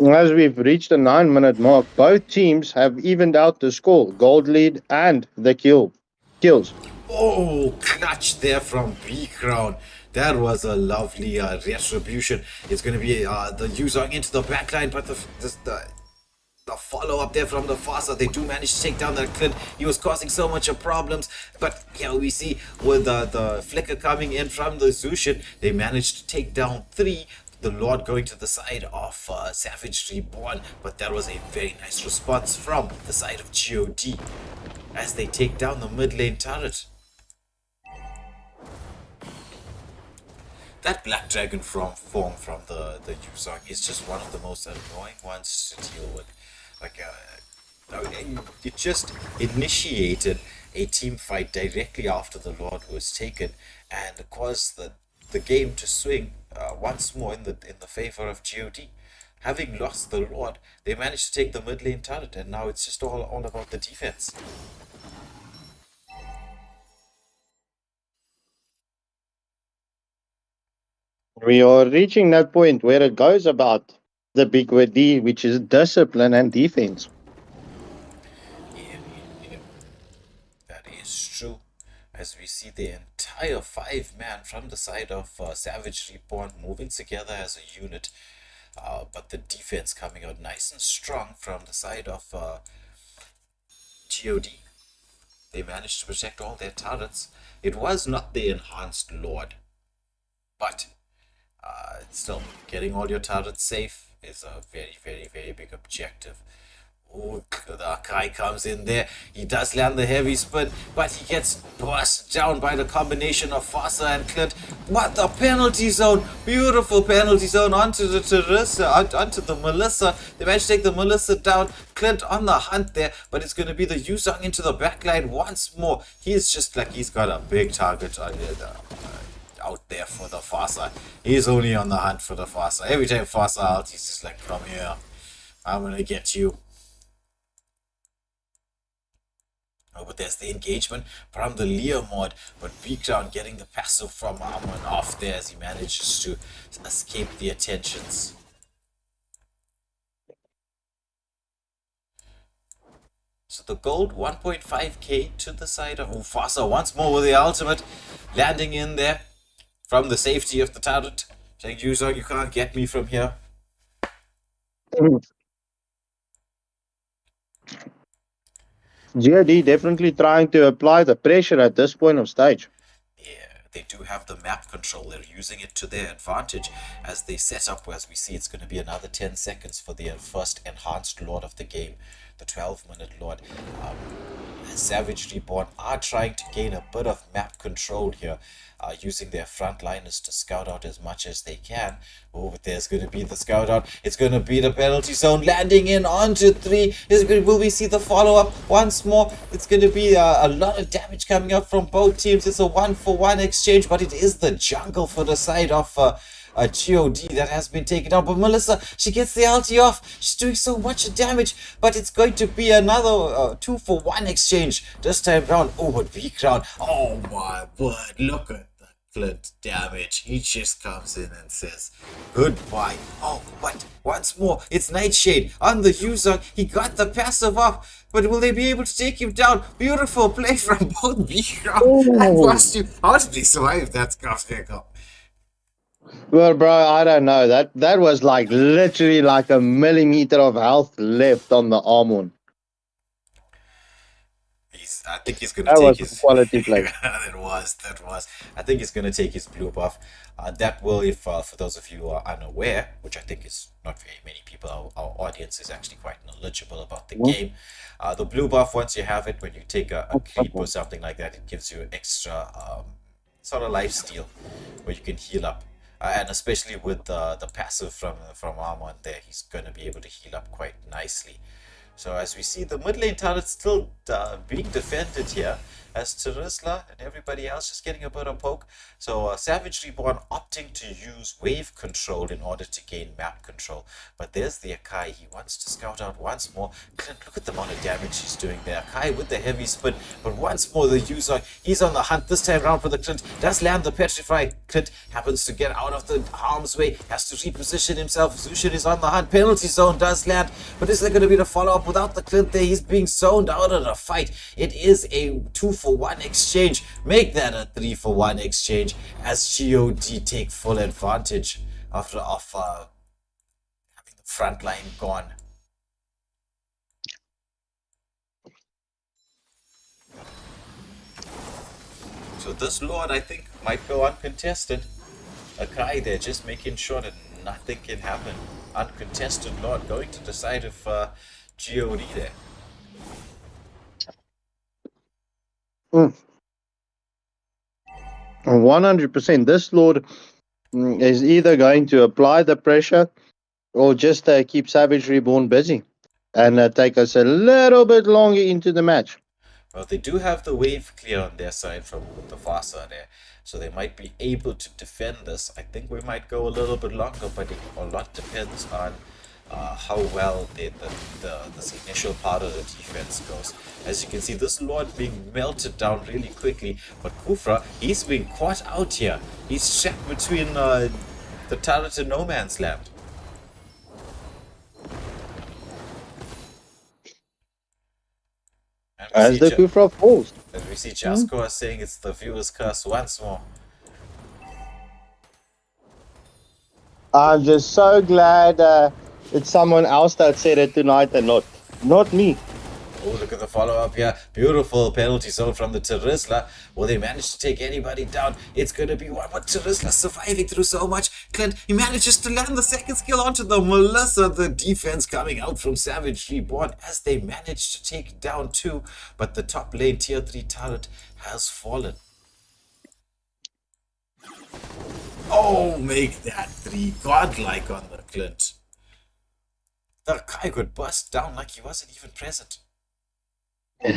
As we've reached the 9-minute mark, both teams have evened out the score. Gold lead and the kills. Oh, clutch there from B-Crown. That was a lovely retribution. It's going to be the Yuzong into the backline, but the follow-up there from the Fossa, they do manage to take down that Clint. He was causing so much of problems, but here we see with the flicker coming in from the Zushin, they managed to take down 3. The Lord going to the side of Savage Reborn, but that was a very nice response from the side of GOD as they take down the mid lane turret. That black dragon form from the Yuzong is just one of the most annoying ones to deal with. Like, it just initiated a team fight directly after the Lord was taken, and caused the game to swing once more in the favor of God. Having lost the Lord, they managed to take the mid lane turret, and now it's just all about the defense. We are reaching that point where it goes about the big word D, which is discipline and defense. Yeah, that is true. As we see the entire 5-man from the side of Savage Reborn moving together as a unit, but the defense coming out nice and strong from the side of God. They managed to protect all their turrets. It was not the enhanced Lord, but still, getting all your turrets safe is a very, very, very big objective. Oh, the Akai comes in there. He does land the heavy spin, but he gets burst down by the combination of Fossa and Clint. What the penalty zone! Beautiful penalty zone onto the Teresa, onto the Melissa. They managed to take the Melissa down. Clint on the hunt there, but it's going to be the Yuzong into the backline once more. He's just like he's got a big target out there for the Fossa. He's only on the hunt for the Fossa. Every time Fossa out, he's just like, come here. I'm going to get you. Oh, but there's the engagement from the Leo mod, but Beakdown getting the passive from Armon off there as he manages to escape the attentions. So the gold 1.5k to the side of Mufasa once more with the ultimate, landing in there from the safety of the turret. Saying, Yuzong, you can't get me from here. GOD definitely trying to apply the pressure at this point of stage. Yeah, they do have the map control. They're using it to their advantage as they set up, as we see, it's going to be another 10 seconds for the first enhanced Lord of the game, the 12-minute Lord. Savage Reborn are trying to gain a bit of map control here, using their frontliners to scout out as much as they can. Oh, but there's going to be the scout out. It's going to be the penalty zone landing in onto 3. Will we see the follow-up once more? It's going to be a lot of damage coming up from both teams. It's a 1-for-1 exchange, but it is the jungle for the side of a God that has been taken out. But Melissa, she gets the ulti off. She's doing so much damage, but it's going to be another 2-for-1 exchange this time round. Oh, but Beakdown. Oh my word, look at the Clint damage. He just comes in and says goodbye. Oh, but once more, it's Nightshade on the Yuzong. He got the passive off. But will they be able to take him down? Beautiful play from both Beakdown and Vastu. How did they survive that scuff haircut? Well, bro, I don't know. That was like literally like a millimeter of health left on the Armon. I think he's going to That take was his quality play. that was. I think he's going to take his blue buff. That will, if for those of you who are unaware, which I think is not very many people, our audience is actually quite knowledgeable about the game. The blue buff, once you have it, when you take a creep or something like that, it gives you extra sort of life steal where you can heal up. And especially with the passive from Armon there, he's going to be able to heal up quite nicely. So as we see, the mid lane turret still being defended here, as Terisla and everybody else just getting a bit of poke. So Savage Reborn opting to use wave control in order to gain map control. But there's the Akai. He wants to scout out once more. Clint, look at the amount of damage he's doing there. Akai with the heavy spin. But once more the user, he's on the hunt this time around for the Clint. Does land the Petrify. Clint happens to get out of the harm's way. Has to reposition himself. Zushin is on the hunt. Penalty zone does land. But is there going to be the follow-up without the Clint there? He's being zoned out of the fight. It is a 2-for-1 exchange. Make that a 3-for-1 exchange as God take full advantage after having the front line gone. So this Lord, I think, might go uncontested. Akai there just making sure that nothing can happen. Uncontested Lord going to the side of God there. 100%. This Lord is either going to apply the pressure or just keep Savage Reborn busy and take us a little bit longer into the match. Well, they do have the wave clear on their side from the Vasa there, so they might be able to defend this. I think we might go a little bit longer, but a lot depends on how well this initial part of the defense goes. As you can see, this Lord being melted down really quickly, but Kufra, he's being caught out here. He's trapped between the turret and no man's land. As the Kufra falls. And we see Jasko saying it's the viewer's curse once more. I'm just so glad it's someone else that said it tonight and not me. Oh, look at the follow-up here. Beautiful penalty zone from the Terizla. Will they manage to take anybody down? It's going to be one. But Terizla surviving through so much. Clint, he manages to land the second skill onto the Melissa. The defense coming out from Savage Reborn as they manage to take down 2. But the top lane tier 3 turret has fallen. Oh, make that 3 godlike on the Clint. The guy could bust down like he wasn't even present. He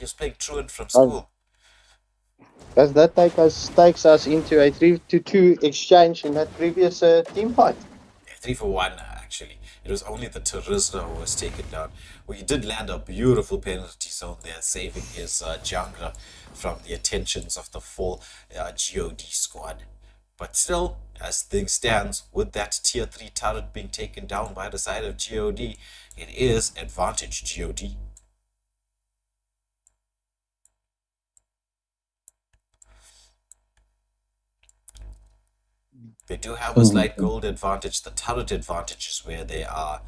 was playing truant from school. Does that takes us into a 3-2 exchange in that previous team fight? 3-for-1 actually. It was only the Terizla who was taken down. Well, he did land a beautiful penalty zone there, saving his jungler from the attentions of the full GOD squad. But still, as things stands, with that tier 3 turret being taken down by the side of GOD, it is advantage GOD. They do have a slight gold advantage. The turret advantage is where they are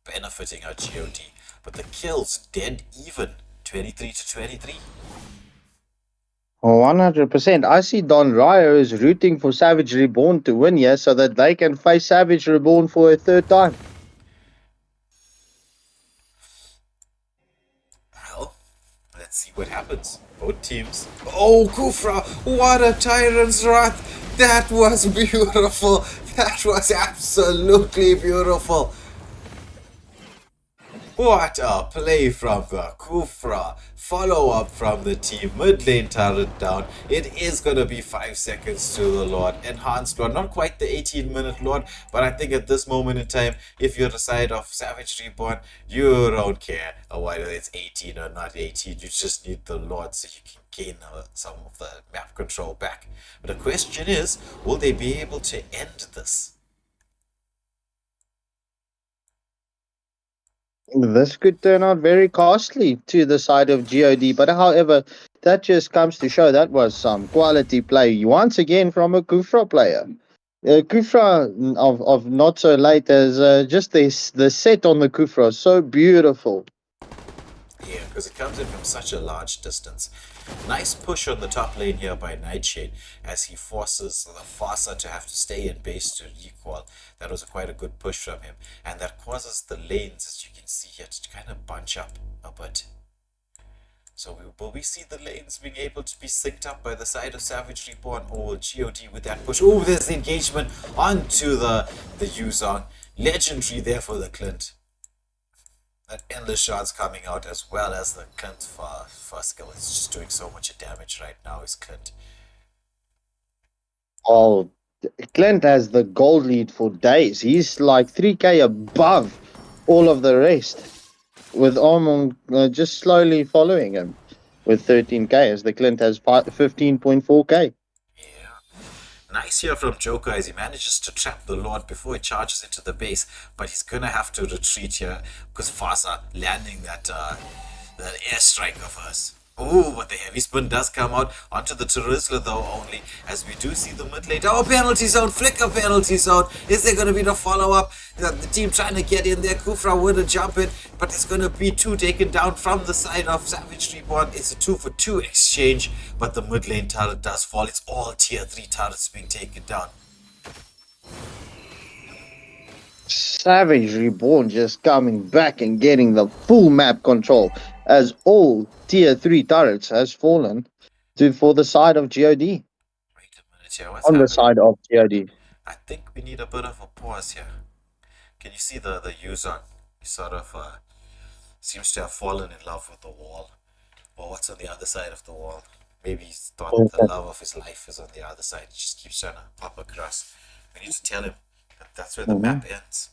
benefiting our GOD. But the kills dead even, 23-23. 100%. I see Don Ryo is rooting for Savage Reborn to win here so that they can face Savage Reborn for a third time. Well, let's see what happens. Both teams. Oh, Kufra! What a Tyrant's Wrath! That was beautiful! That was absolutely beautiful! What a play from the Kufra. Follow up from the team. Mid lane turret down. It is going to be 5 seconds to the Lord. Enhanced Lord. Not quite the 18-minute Lord, but I think at this moment in time, if you're the side of Savage Reborn, you don't care whether it's 18 or not 18. You just need the Lord so you can gain some of the map control back. But the question is, will they be able to end this? This could turn out very costly to the side of GOD, but however, that just comes to show that was some quality play once again from a Kufra player. Kufra of not so late as just the set on the Kufra is so beautiful. Yeah, because it comes in from such a large distance. Nice push on the top lane here by Nightshade as he forces the Fasa to have to stay in base to equal. That was quite a good push from him. And that causes the lanes, as you can see here, to kind of bunch up a bit. So will we see the lanes being able to be synced up by the side of Savage Reborn or GOD with that push? Oh, there's the engagement onto the Yuzong. Legendary there for the Clint. That endless shots coming out as well as the Clint first skill. It's just doing so much damage right now, is Clint. Oh, Clint has the gold lead for days. He's like 3k above all of the rest, with Armon just slowly following him with 13k as the Clint has 15.4k. Nice here from Joker as he manages to trap the Lord before he charges into the base, but he's gonna have to retreat here because Fasa landing that airstrike of hers. Oh, but the heavy spin does come out onto the Terizla though only, as we do see the mid lane. Oh, penalty zone, flicker penalty zone. Is there going to be the follow-up? The team trying to get in there. Kufra with a jump in, but it's going to be 2 taken down from the side of Savage Reborn. It's a 2-for-2 exchange, but the mid lane turret does fall. It's all tier 3 turrets being taken down. Savage Reborn just coming back and getting the full map control as all tier 3 turrets has fallen for the side of GOD. Wait a minute here? What's on the happening? side of TOD. I think we need a bit of a pause here. Can you see the Yuzong? He sort of seems to have fallen in love with the wall. Or what's on the other side of the wall? Maybe he's thought the love of his life is on the other side. He just keeps trying to pop across. We need to tell him that that's where the map ends.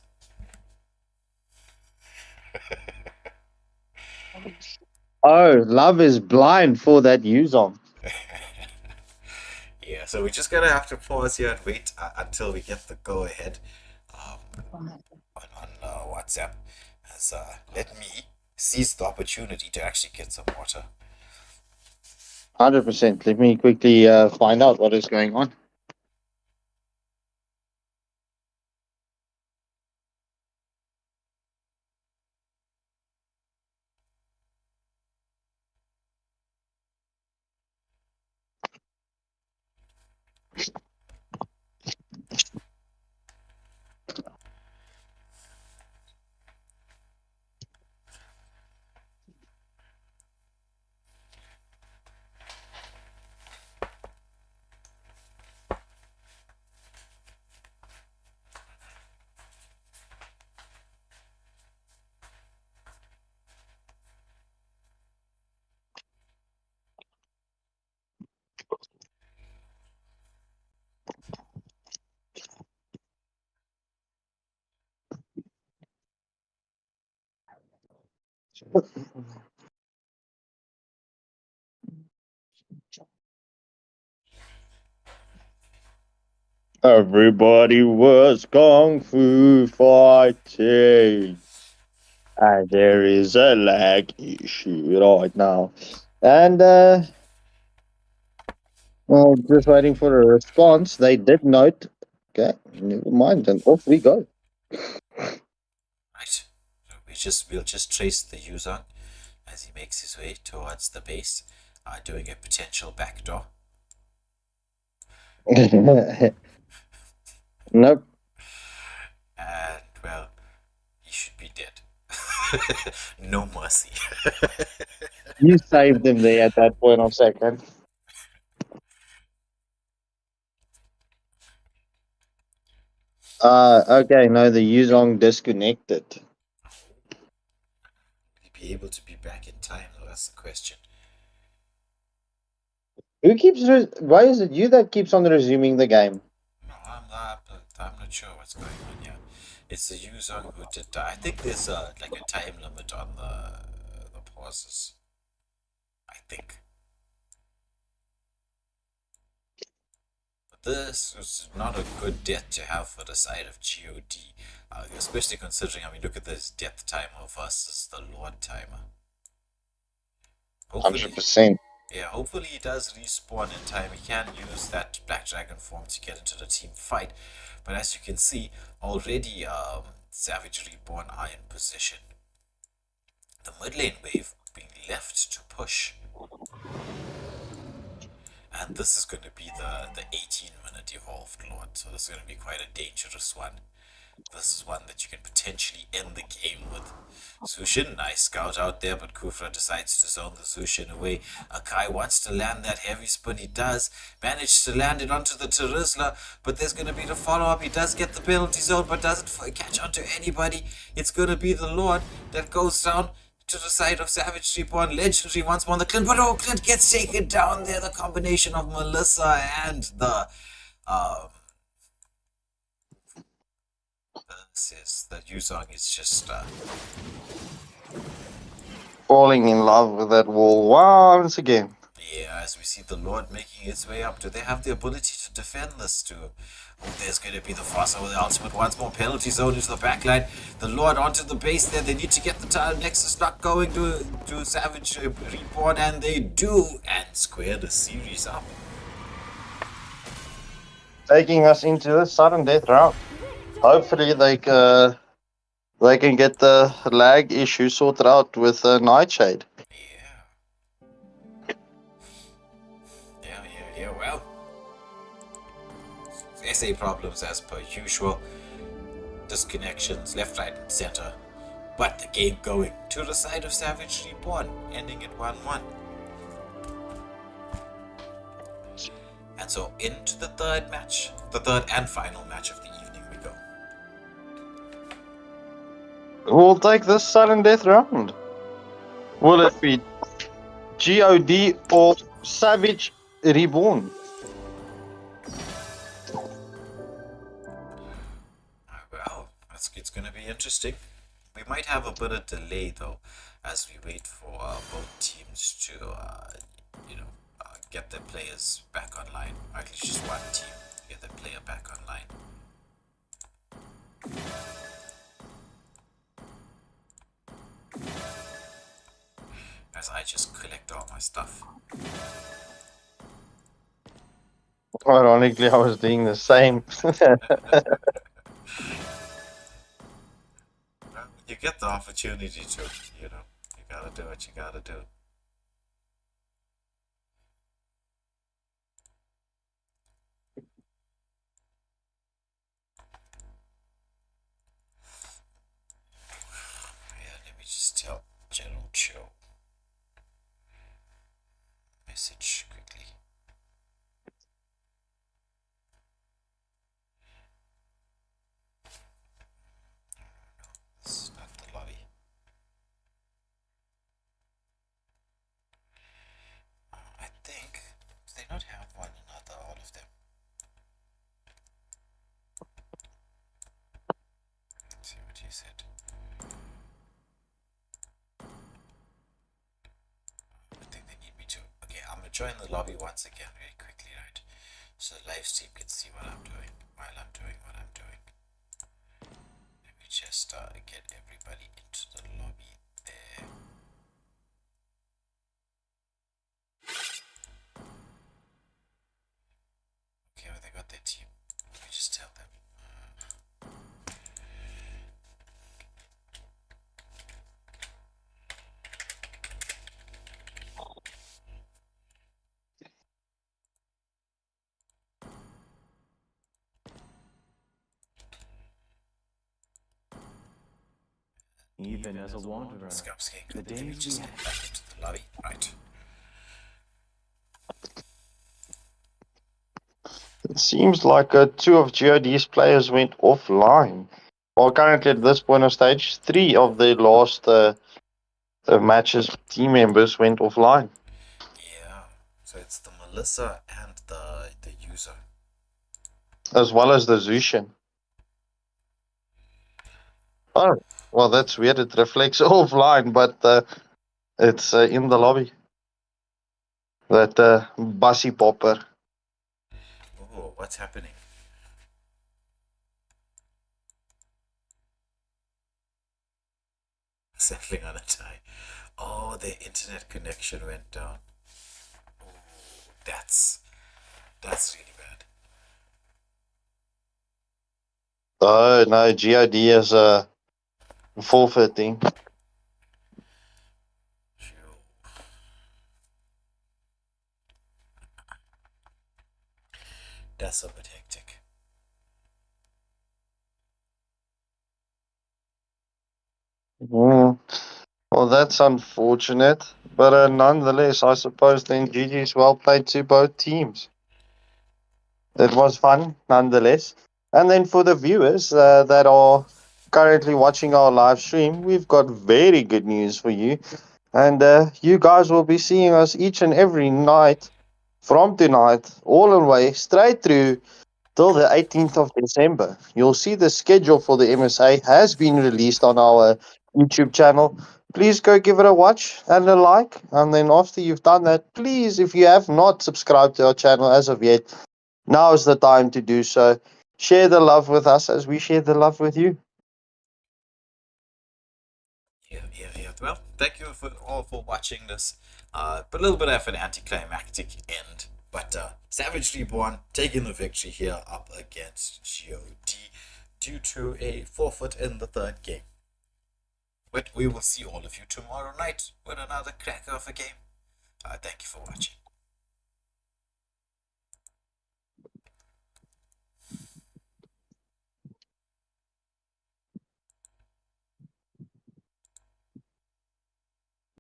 Oh, love is blind for that Yuzong. Yeah, so we're just gonna have to pause here and wait until we get the go ahead on WhatsApp. As let me seize the opportunity to actually get some water. 100%. Let me quickly find out what is going on. Everybody was kung fu fighting. And there is a lag issue right now. And, well, just waiting for a response. They did note. Okay, never mind. And off we go. Right. So we'll just trace the Yuzong as he makes his way towards the base, doing a potential backdoor. Nope. And well, he should be dead. No mercy. You saved him there at that point of second. Okay, no, the Yuzong disconnected. Will he be able to be back in time? Though that's the question. Who keeps? Why is it you that keeps on resuming the game? No, I'm not sure what's going on here. It's the Yuzong who did die. I think there's like a time limit on the pauses. I think. But this was not a good death to have for the side of GOD, especially considering, I mean, look at this death timer versus the Lord timer. 100%. Yeah, hopefully he does respawn in time. He can use that Black Dragon form to get into the team fight. But as you can see, already Savage Reborn are in position. The mid lane wave being left to push. And this is going to be the 18-minute evolved Lord. So this is going to be quite a dangerous one. This is one that you can potentially end the game with. Zushin, nice scout out there, but Kufra decides to zone the Zushin away. Akai wants to land that heavy spin. He does. Manage to land it onto the Terizla, but there's going to be the follow-up. He does get the penalty zone, but doesn't catch onto anybody. It's going to be the Lord that goes down to the side of Savage Reborn. Legendary once more on the Clint, but Clint gets taken down there. The combination of Melissa and the Yuzong is just Falling in love with that wall once again. yeah, as we see the Lord making its way up. Do they have the ability to defend this too? Oh, there's going to be the Fossa with the ultimate once more. Penalty zone into the backline. The Lord onto the base there. They need to get the tile. Nexus not going to Savage Reborn, and they do. And square the series up. Taking us into the sudden death round. Hopefully they can get the lag issue sorted out with Nightshade. Yeah, well. SA problems as per usual. Disconnections left, right, and center. But the game going to the side of Savage Reborn, ending at 1-1. And so into the third match, the third and final match of the evening we go. We'll take this sudden death round. Will it be God or Savage Reborn? Well, it's going to be interesting. We might have a bit of delay though, as we wait for both teams to, get their players back online. Or at least just one team get their player back online. As I just collect all my stuff. Ironically, I was doing the same. You get the opportunity to, you gotta do what you gotta do. Yeah, let me just tell General Cho. Message quickly. This is not the lobby. I think they not have one another, all of them. Let's see what he said. I think they need me to. Okay, I'm gonna join the lobby once again very quickly, right? So the live stream can see what I'm doing while I'm doing what I'm doing. Let me just get everybody into the lobby there. Okay, well, they got their team. Let me just tell them. Even as a wanderer, the Let me days just we get back into the lobby. Right. It seems like two of GOD's players went offline. Well, currently at this point of stage, 3 of the last matches team members went offline. Yeah. So it's the Melissa and the user. As well as the Zushin. Oh, well, that's weird. It reflects offline, but it's in the lobby. That Bussy Popper. Oh, what's happening? Settling on a tie. Oh, their internet connection went down. Oh, that's really bad. Oh, no, God is forfeiting. That's a bit hectic. Mm. Well, that's unfortunate. But nonetheless, I suppose then GG's well played to both teams. It was fun, nonetheless. And then for the viewers that are currently watching our live stream, we've got very good news for you. And you guys will be seeing us each and every night from tonight, all the way straight through till the 18th of December. You'll see the schedule for the MSA has been released on our YouTube channel. Please go give it a watch and a like. And then after you've done that, please, if you have not subscribed to our channel as of yet, now is the time to do so. Share the love with us as we share the love with you. Yeah. Well, thank you all for watching this. But a little bit of an anticlimactic end. But Savage Reborn taking the victory here up against God due to a forfeit in the third game. But we will see all of you tomorrow night with another cracker of a game. Thank you for watching.